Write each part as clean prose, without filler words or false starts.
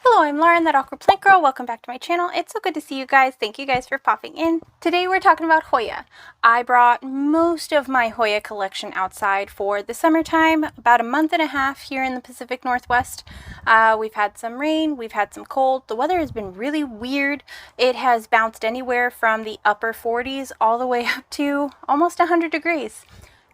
Hello, I'm Lauren, that awkward plant girl. Welcome back to my channel. It's so good to see you guys. Thank you guys for popping in. Today we're talking about Hoya. I brought most of my Hoya collection outside for the summertime, about a month and a half here in the Pacific Northwest. We've had some rain, we've had some cold. The weather has been really weird. It has bounced anywhere from the upper 40s all the way up to almost 100 degrees.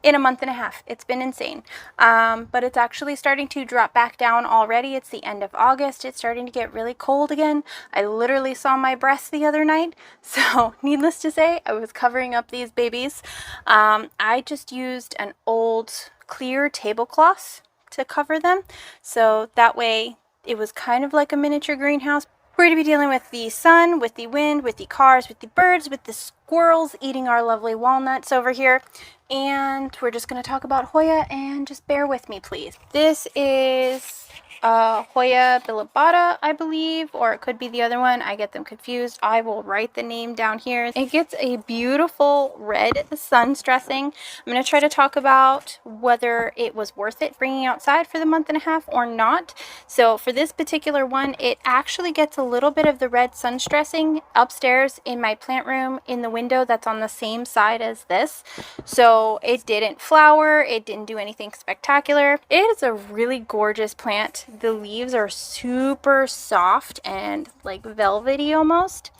In a month and a half. It's been insane. But it's actually starting to drop back down already. It's the end of August. It's starting to get really cold again. I literally saw my breasts the other night. So needless to say, I was covering up these babies. I just used an old clear tablecloth to cover them. So that way it was kind of like a miniature greenhouse. We're going to be dealing with the sun, with the wind, with the cars, with the birds, with the squirrels eating our lovely walnuts over here. And we're just going to talk about Hoya, and just bear with me, please. This is Hoya bilobata, I believe, or it could be the other one. I get them confused. I will write the name down here. It gets a beautiful red sun stressing. I'm going to try to talk about whether it was worth it bringing outside for the month and a half or not. So for this particular one, it actually gets a little bit of the red sun stressing upstairs in my plant room in the window that's on the same side as this. So it didn't flower, it didn't do anything spectacular. It is a really gorgeous plant. The leaves are super soft and like velvety almost.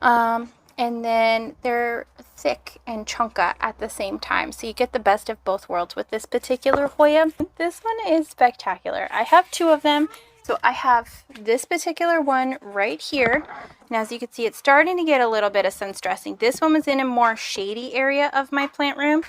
And then they're thick and chunka at the same time. So you get the best of both worlds with this particular Hoya. This one is spectacular. I have two of them. So I have this particular one right here. And as you can see, it's starting to get a little bit of sun stressing. This one was in a more shady area of my plant room.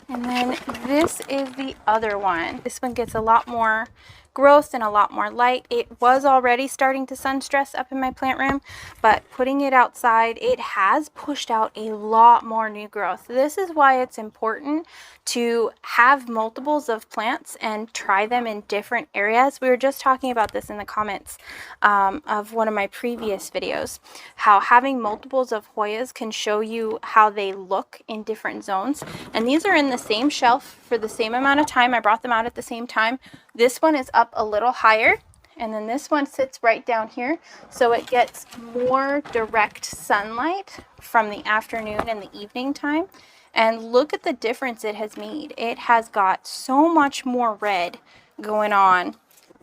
And then this is the other one. This one gets a lot more growth and a lot more light. It was already starting to sun stress up in my plant room, but putting it outside, it has pushed out a lot more new growth. This is why it's important to have multiples of plants and try them in different areas. We were just talking about this in the comments of one of my previous videos, how having multiples of Hoyas can show you how they look in different zones. And these are in the same shelf for the same amount of time. I brought them out at the same time. This one is up a little higher, and then this one sits right down here, so it gets more direct sunlight from the afternoon and the evening time. And look at the difference it has made. It has got so much more red going on,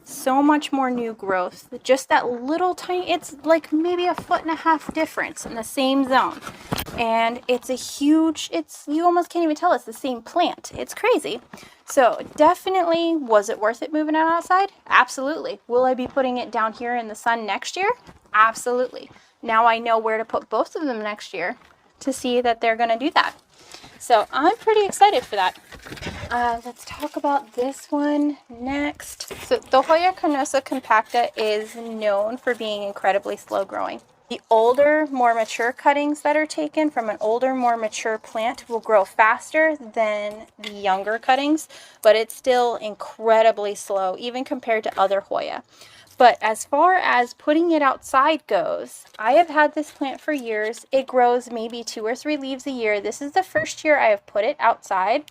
so much more new growth. Just that little tiny, it's like maybe 1.5 foot difference in the same zone. And it's a huge, you almost can't even tell it's the same plant. It's crazy. So definitely, was it worth it moving it outside? Absolutely. Will I be putting it down here in the sun next year? Absolutely. Now I know where to put both of them next year to see that they're going to do that. So I'm pretty excited for that. Let's talk about this one next. So the Hoya carnosa compacta is known for being incredibly slow growing. The older, more mature cuttings that are taken from an older, more mature plant will grow faster than the younger cuttings, but it's still incredibly slow, even compared to other Hoya. But as far as putting it outside goes, I have had this plant for years. It grows maybe 2 or 3 leaves a year. This is the first year I have put it outside,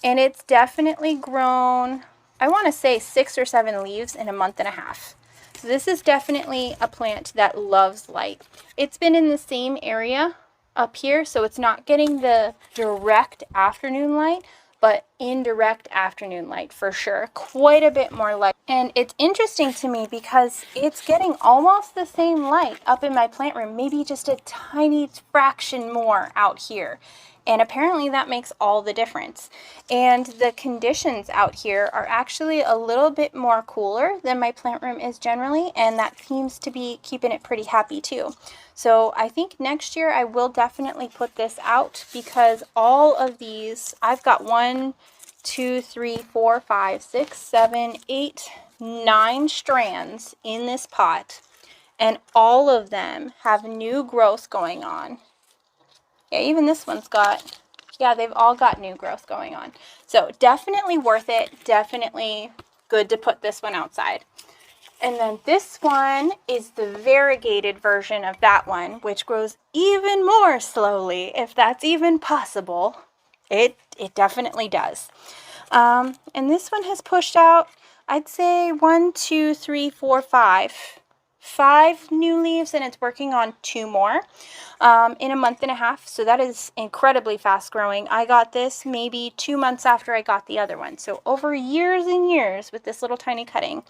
and it's definitely grown, I want to say 6 or 7 leaves in a month and a half. So this is definitely a plant that loves light. It's been in the same area up here, so it's not getting the direct afternoon light, but indirect afternoon light for sure. Quite a bit more light. And it's interesting to me because it's getting almost the same light up in my plant room, maybe just a tiny fraction more out here. And apparently that makes all the difference. And the conditions out here are actually a little bit more cooler than my plant room is generally, and that seems to be keeping it pretty happy too. So I think next year I will definitely put this out, because all of these, I've got 1, 2, 3, 4, 5, 6, 7, 8, 9 strands in this pot, and all of them have new growth going on. Yeah, even this one's got, yeah, they've all got new growth going on. So definitely worth it. Definitely good to put this one outside. And then this one is the variegated version of that one, which grows even more slowly, if that's even possible. It definitely does. And this one has pushed out, I'd say 1, 2, 3, 4, 5. 5 new leaves, and it's working on 2 more in a month and a half. So that is incredibly fast growing. I got this maybe 2 months after I got the other one. So over years and years with this little tiny cutting.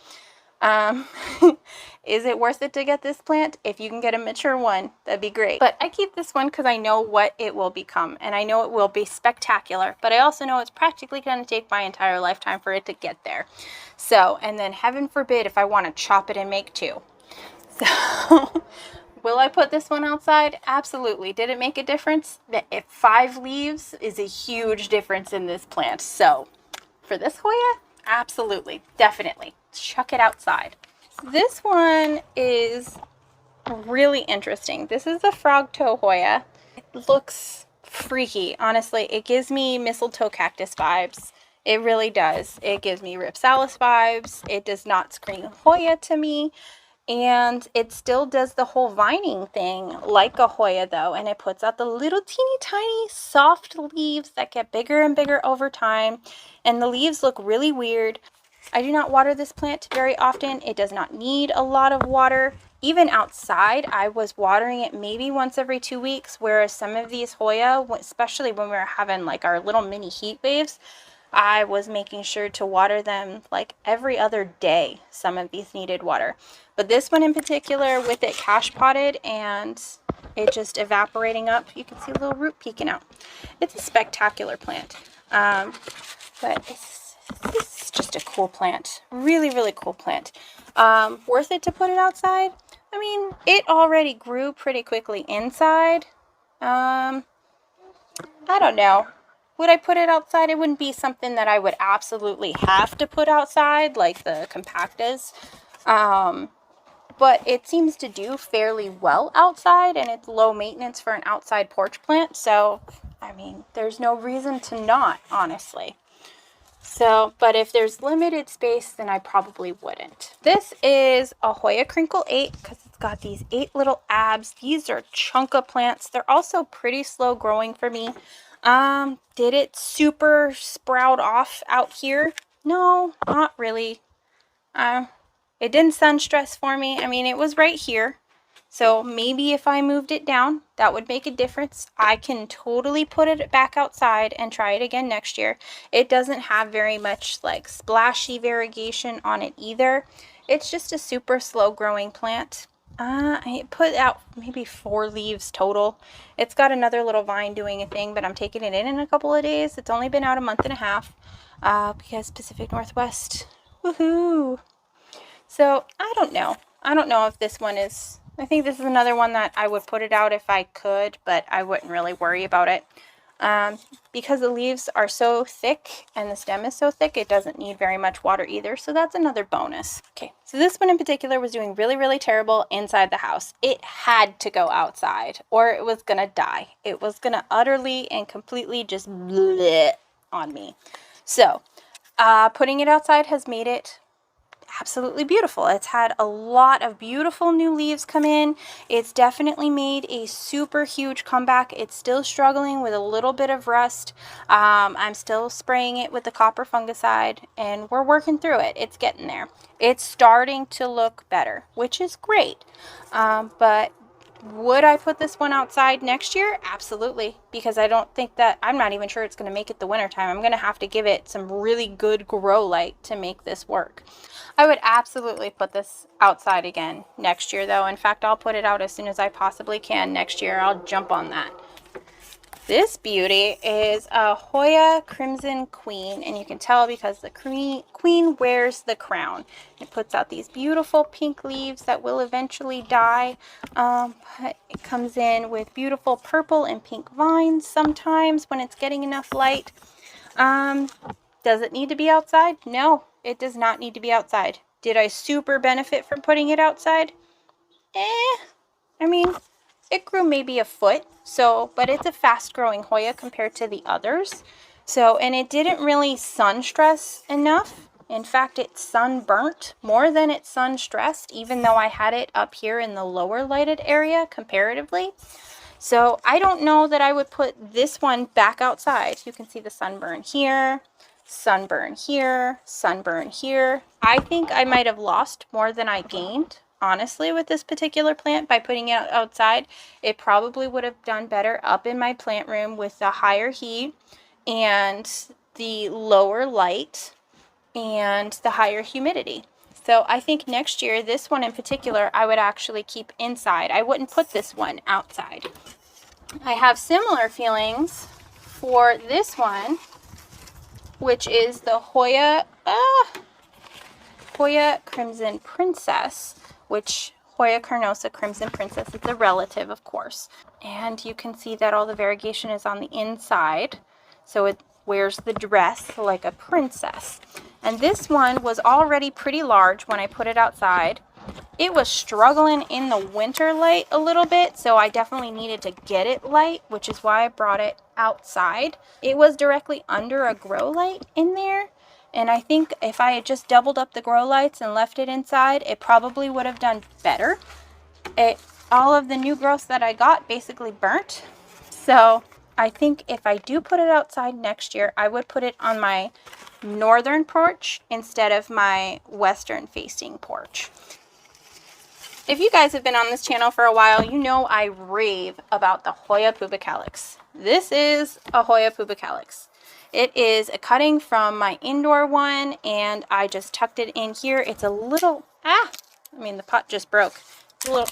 Is it worth it to get this plant? If you can get a mature one, that'd be great. But I keep this one because I know what it will become, and I know it will be spectacular, but I also know it's practically going to take my entire lifetime for it to get there. So, and then heaven forbid if I want to chop it and make 2. So will I put this one outside? Absolutely. Did it make a difference? If 5 leaves is a huge difference in this plant. So for this Hoya, absolutely, definitely chuck it outside. This one is really interesting. This is the frog toe Hoya. It looks freaky, honestly. It gives me mistletoe cactus vibes. It really does. It gives me Ripsalis vibes. It does not scream Hoya to me. And it still does the whole vining thing like a Hoya though, and it puts out the little teeny tiny soft leaves that get bigger and bigger over time, and the leaves look really weird. I do not water this plant very often. It does not need a lot of water. Even outside, I was watering it maybe once every 2 weeks, whereas some of these Hoya, especially when we were having like our little mini heat waves, I was making sure to water them like every other day. Some of these needed water. But this one in particular, with it cash potted and it just evaporating up, you can see a little root peeking out. It's a spectacular plant. But it's just a cool plant. Really, really cool plant. Worth it to put it outside? I mean, it already grew pretty quickly inside. I don't know. Would I put it outside? It wouldn't be something that I would absolutely have to put outside, like the compactas. But it seems to do fairly well outside, and it's low maintenance for an outside porch plant. So, I mean, there's no reason to not, honestly. So, but if there's limited space, then I probably wouldn't. This is a Hoya Crinkle 8 because it's got these 8 little abs. These are chunka plants. They're also pretty slow growing for me. Did it super sprout off out here? No, not really. It didn't sun stress for me. I mean, it was right here. So maybe if I moved it down, that would make a difference. I can totally put it back outside and try it again next year. It doesn't have very much like splashy variegation on it either. It's just a super slow growing plant. I put out maybe 4 leaves total. It's got another little vine doing a thing, but I'm taking it in a couple of days. It's only been out a month and a half because Pacific Northwest. Woohoo! So I don't know. I don't know if this one is... I think this is another one that I would put it out if I could, but I wouldn't really worry about it. Because the leaves are so thick and the stem is so thick, it doesn't need very much water either. So that's another bonus. Okay, so this one in particular was doing really, really terrible inside the house. It had to go outside or it was going to die. It was going to utterly and completely just bleh on me. So putting it outside has made it absolutely beautiful. It's had a lot of beautiful new leaves come in. It's definitely made a super huge comeback. It's still struggling with a little bit of rust. I'm still spraying it with the copper fungicide and we're working through it. It's getting there. It's starting to look better, which is great. But would I put this one outside next year? Absolutely, because I don't think that, I'm not even sure it's going to make it the winter time. I'm going to have to give it some really good grow light to make this work. I would absolutely put this outside again next year though. In fact, I'll put it out as soon as I possibly can next year. I'll jump on that. This beauty is a Hoya Crimson Queen, and you can tell because the queen wears the crown. It puts out these beautiful pink leaves that will eventually die, but it comes in with beautiful purple and pink vines sometimes when it's getting enough light. Does it need to be outside? No, it does not need to be outside. Did I super benefit from putting it outside? I mean, it grew maybe a foot, so, but it's a fast growing Hoya compared to the others. So, and it didn't really sun stress enough. In fact, it sunburnt more than it sun stressed, even though I had it up here in the lower lighted area comparatively. So I don't know that I would put this one back outside. You can see the sunburn here. sunburn here, sunburn here. I think I might have lost more than I gained, honestly, with this particular plant by putting it outside. It probably would have done better up in my plant room with the higher heat and the lower light and the higher humidity. So I think next year, this one in particular, I would actually keep inside. I wouldn't put this one outside. I have similar feelings for this one, which is the Hoya Crimson Princess, which Hoya carnosa Crimson Princess is a relative, of course. And you can see that all the variegation is on the inside. So it wears the dress like a princess. And this one was already pretty large when I put it outside. It was struggling in the winter light a little bit, so I definitely needed to get it light, which is why I brought it outside. It was directly under a grow light in there, and I think if I had just doubled up the grow lights and left it inside, it probably would have done better. All of the new growth that I got basically burnt, so I think if I do put it outside next year, I would put it on my northern porch instead of my western facing porch. If you guys have been on this channel for a while, you know I rave about the Hoya pubicalix. This is a Hoya pubicalix. It is a cutting from my indoor one, and I just tucked it in here. It's a little, the pot just broke. It's a little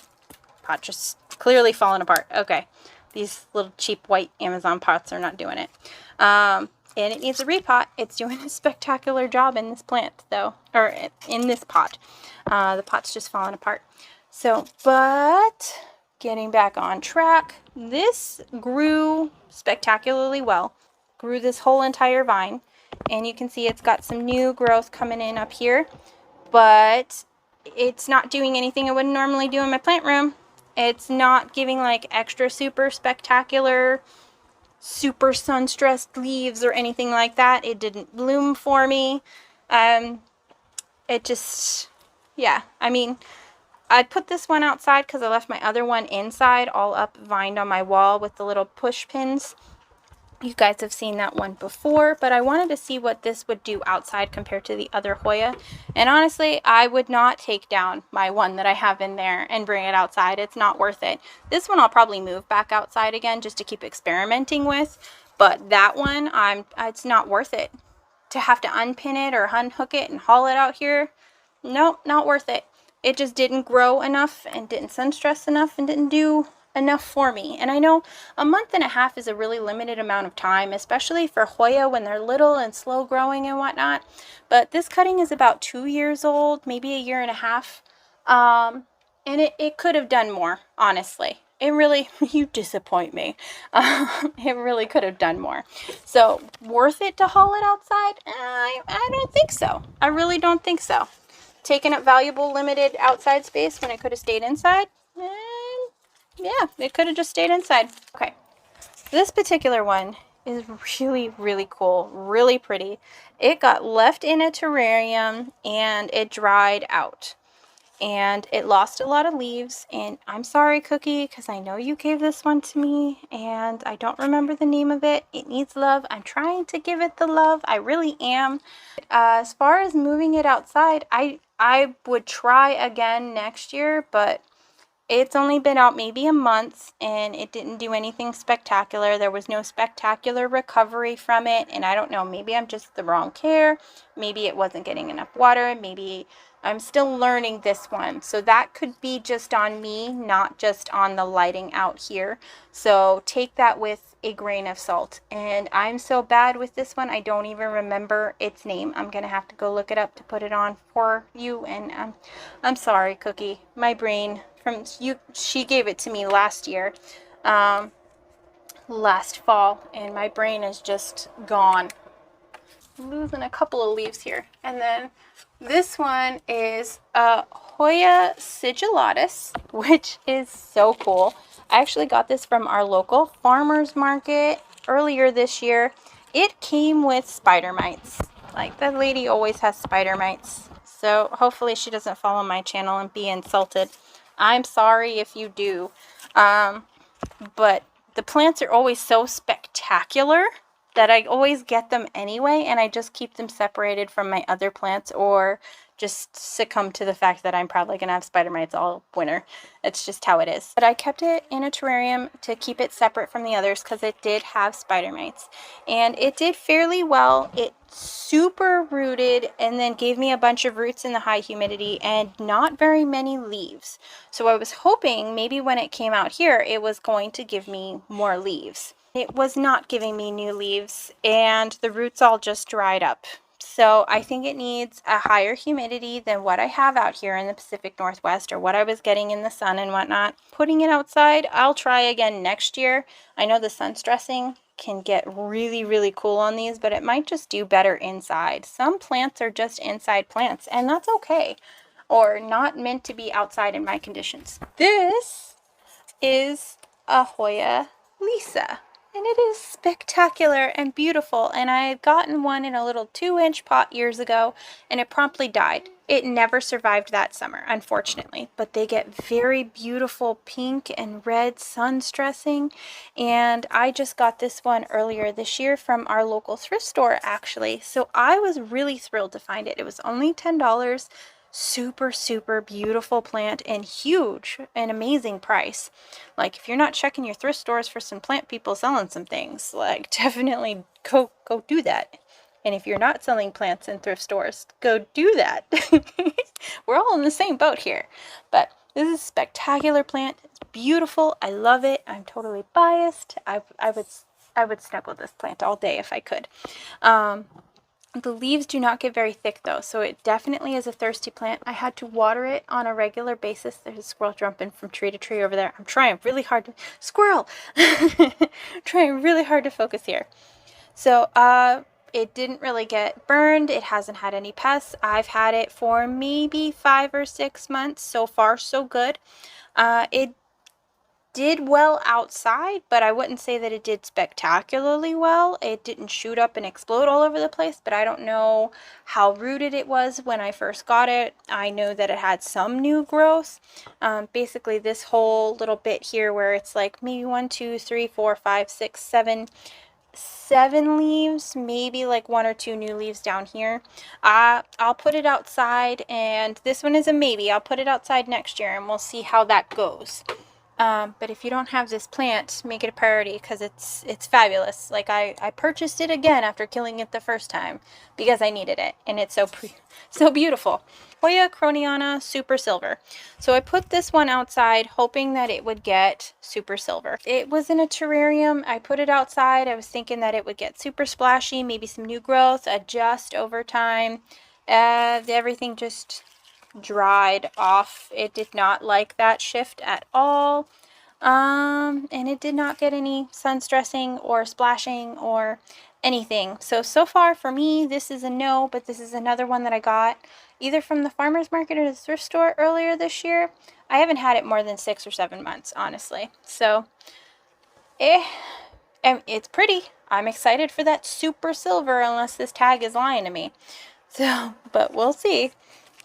pot just clearly falling apart. Okay, these little cheap white Amazon pots are not doing it. And it needs a repot. It's doing a spectacular job in this plant, though, or in this pot. The pot's just falling apart. So, but getting back on track, this grew spectacularly well. Grew this whole entire vine, and you can see it's got some new growth coming in up here, but it's not doing anything I wouldn't normally do in my plant room. It's not giving like extra super spectacular, super sun-stressed leaves or anything like that. It didn't bloom for me. It just, yeah, I mean, I put this one outside because I left my other one inside, all up vined on my wall with the little push pins. You guys have seen that one before, but I wanted to see what this would do outside compared to the other Hoya. And honestly, I would not take down my one that I have in there and bring it outside. It's not worth it. This one I'll probably move back outside again just to keep experimenting with. But that one, it's not worth it. To have to unpin it or unhook it and haul it out here, nope, not worth it. It just didn't grow enough and didn't sun stress enough and didn't do enough for me. And I know a month and a half is a really limited amount of time, especially for Hoya when they're little and slow growing and whatnot. But this cutting is about 2 years old, maybe a year and a half. And it could have done more, honestly. It really, you disappoint me. It really could have done more. So, worth it to haul it outside? I don't think so. I really don't think so. Taking up valuable limited outside space when it could have stayed inside? Yeah, it could have just stayed inside. Okay, this particular one is really, really cool, really pretty. It got left in a terrarium and it dried out. And it lost a lot of leaves, and I'm sorry, Cookie, because I know you gave this one to me, and I don't remember the name of it. It needs love. I'm trying to give it the love. I really am. As far as moving it outside, I would try again next year, but it's only been out maybe a month, and it didn't do anything spectacular. There was no spectacular recovery from it, and I don't know, maybe I'm just the wrong care. Maybe it wasn't getting enough water. Maybe I'm still learning this one. So that could be just on me, not just on the lighting out here. So take that with a grain of salt. And I'm so bad with this one, I don't even remember its name. I'm going to have to go look it up to put it on for you. And I'm sorry, Cookie. My brain, she gave it to me last year, last fall, and my brain is just gone. Losing a couple of leaves here. And then this one is Hoya sigillatus, which is so cool. I actually got this from our local farmer's market earlier this year. It came with spider mites. Like, that lady always has spider mites. So hopefully she doesn't follow my channel and be insulted. I'm sorry if you do. But the plants are always so spectacular that I always get them anyway, and I just keep them separated from my other plants, or just succumb to the fact that I'm probably going to have spider mites all winter. It's just how it is. But I kept it in a terrarium to keep it separate from the others because it did have spider mites. And it did fairly well. It super rooted and then gave me a bunch of roots in the high humidity and not very many leaves. So I was hoping maybe when it came out here, it was going to give me more leaves. It was not giving me new leaves, and the roots all just dried up. So I think it needs a higher humidity than what I have out here in the Pacific Northwest, or what I was getting in the sun and whatnot. Putting it outside, I'll try again next year. I know the sun stressing can get really, really cool on these, but it might just do better inside. Some plants are just inside plants, and that's okay, or not meant to be outside in my conditions. This is a Hoya Lisa. And it is spectacular and beautiful, and I had gotten one in a little 2-inch pot years ago, and it promptly died. It never survived that summer, unfortunately, but they get very beautiful pink and red sun stressing, and I just got this one earlier this year from our local thrift store, actually, so I was really thrilled to find it. It was only $10. Super, super beautiful plant, and huge, an amazing price. Like, if you're not checking your thrift stores for some plant people selling some things, like, definitely go do that. And if you're not selling plants in thrift stores, go do that. We're all in the same boat here. But this is a spectacular plant. It's beautiful. I love it. I'm totally biased. I would snuggle this plant all day if I could. The leaves do not get very thick though, so it definitely is a thirsty plant. I had to water it on a regular basis. There's a squirrel jumping from tree to tree over there. I'm trying really hard to... Squirrel! Trying really hard to focus here. So, it didn't really get burned. It hasn't had any pests. I've had it for maybe 5 or 6 months. So far, so good. It did well outside, but I wouldn't say that it did spectacularly well. It didn't shoot up and explode all over the place, but I don't know how rooted it was when I first got it. I know that it had some new growth. Basically this whole little bit here where it's like maybe 1, 2, 3, 4, 5, 6, 7 leaves, maybe like 1 or 2 new leaves down here. I'll put it outside, and this one is a maybe. I'll put it outside next year and we'll see how that goes. But if you don't have this plant, make it a priority because it's fabulous. Like I purchased it again after killing it the first time because I needed it, and it's so beautiful. Hoya Croniana Super Silver. So I put this one outside hoping that it would get super silver. It was in a terrarium. I put it outside. I was thinking that it would get super splashy, maybe some new growth, adjust over time. Everything just dried off. It did not like that shift at all. And it did not get any sun stressing or splashing or anything. So far for me, this is a no, but this is another one that I got either from the farmer's market or the thrift store earlier this year. I haven't had it more than 6 or 7 months, honestly. So, it's pretty. I'm excited for that super silver unless this tag is lying to me. So, but we'll see.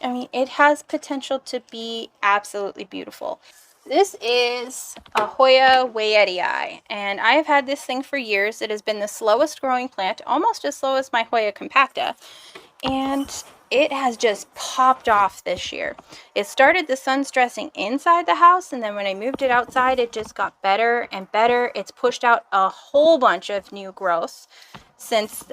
I mean, it has potential to be absolutely beautiful. This is a Hoya Wayetii, and I have had this thing for years. It has been the slowest growing plant, almost as slow as my Hoya compacta, and it has just popped off this year. It started the sun stressing inside the house, and then when I moved it outside, it just got better and better. It's pushed out a whole bunch of new growth since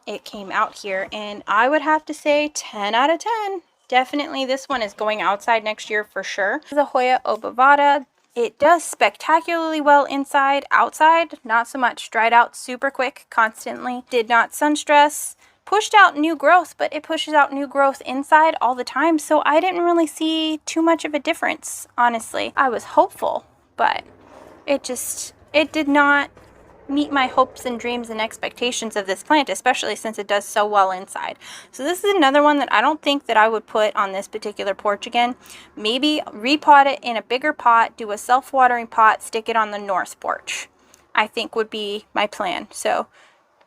it came out here, and I would have to say 10 out of 10. Definitely this one is going outside next year for sure. The Hoya obovata. It does spectacularly well inside. Outside, not so much. Dried out super quick, constantly. Did not sun stress. Pushed out new growth, but it pushes out new growth inside all the time, so I didn't really see too much of a difference, honestly. I was hopeful, but it did not meet my hopes and dreams and expectations of this plant, especially since it does so well inside. So this is another one that I don't think that I would put on this particular porch again. Maybe repot it in a bigger pot, do a self-watering pot, stick it on the north porch, I think would be my plan. So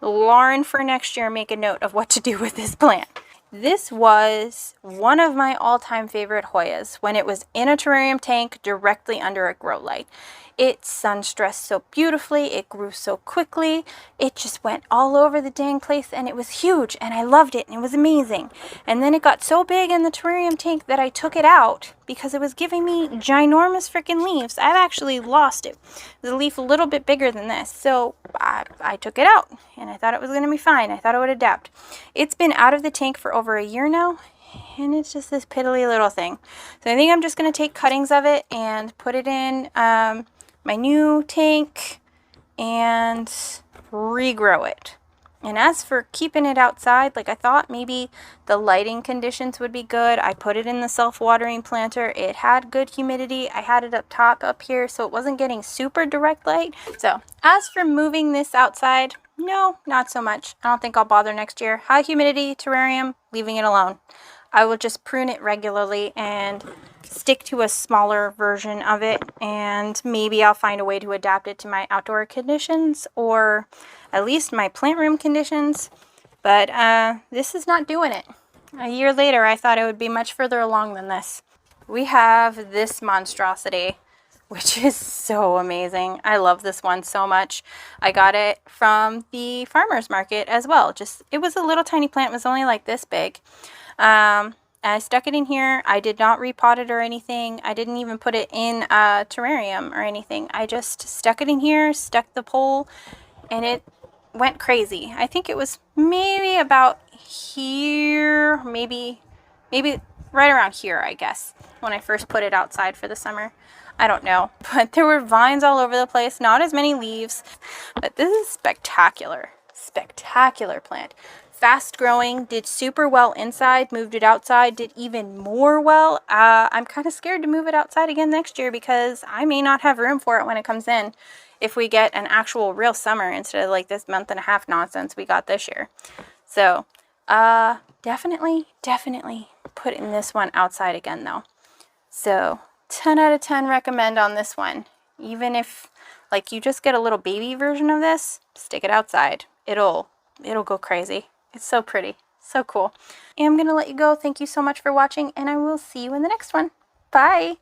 Lauren, for next year, make a note of what to do with this plant. This was one of my all-time favorite Hoyas when it was in a terrarium tank directly under a grow light. It sun stressed so beautifully, it grew so quickly, it just went all over the dang place, and it was huge, and I loved it, and it was amazing. And then it got so big in the terrarium tank that I took it out because it was giving me ginormous freaking leaves. I've actually lost it. The leaf a little bit bigger than this, so I took it out, and I thought it was going to be fine. I thought it would adapt. It's been out of the tank for over a year now, and it's just this piddly little thing. So I think I'm just going to take cuttings of it and put it in my new tank and regrow it. And as for keeping it outside, like I thought maybe the lighting conditions would be good. I put it in the self-watering planter. It had good humidity. I had it up top up here, so it wasn't getting super direct light. So as for moving this outside, no, not so much. I don't think I'll bother next year. High humidity terrarium, leaving it alone. I will just prune it regularly and stick to a smaller version of it, and maybe I'll find a way to adapt it to my outdoor conditions, or at least my plant room conditions. But this is not doing it. A year later, I thought it would be much further along than this. We have this monstrosity, which is so amazing. I love this one so much. I got it from the farmer's market as well. It was a little tiny plant. It was only like this big. I stuck it in here. I did not repot it or anything. I didn't even put it in a terrarium or anything. I just stuck it in here, stuck the pole, and it went crazy. I think it was maybe about here, maybe right around here, I guess, when I first put it outside for the summer. I don't know, but there were vines all over the place, not as many leaves, but this is spectacular. Spectacular plant. Fast growing, did super well inside, moved it outside, did even more well. I'm kind of scared to move it outside again next year because I may not have room for it when it comes in if we get an actual real summer instead of like this month and a half nonsense we got this year. So definitely putting this one outside again though. So 10 out of 10 recommend on this one. Even if like you just get a little baby version of this, stick it outside. It'll go crazy. It's so pretty. So cool. And I'm going to let you go. Thank you so much for watching, and I will see you in the next one. Bye.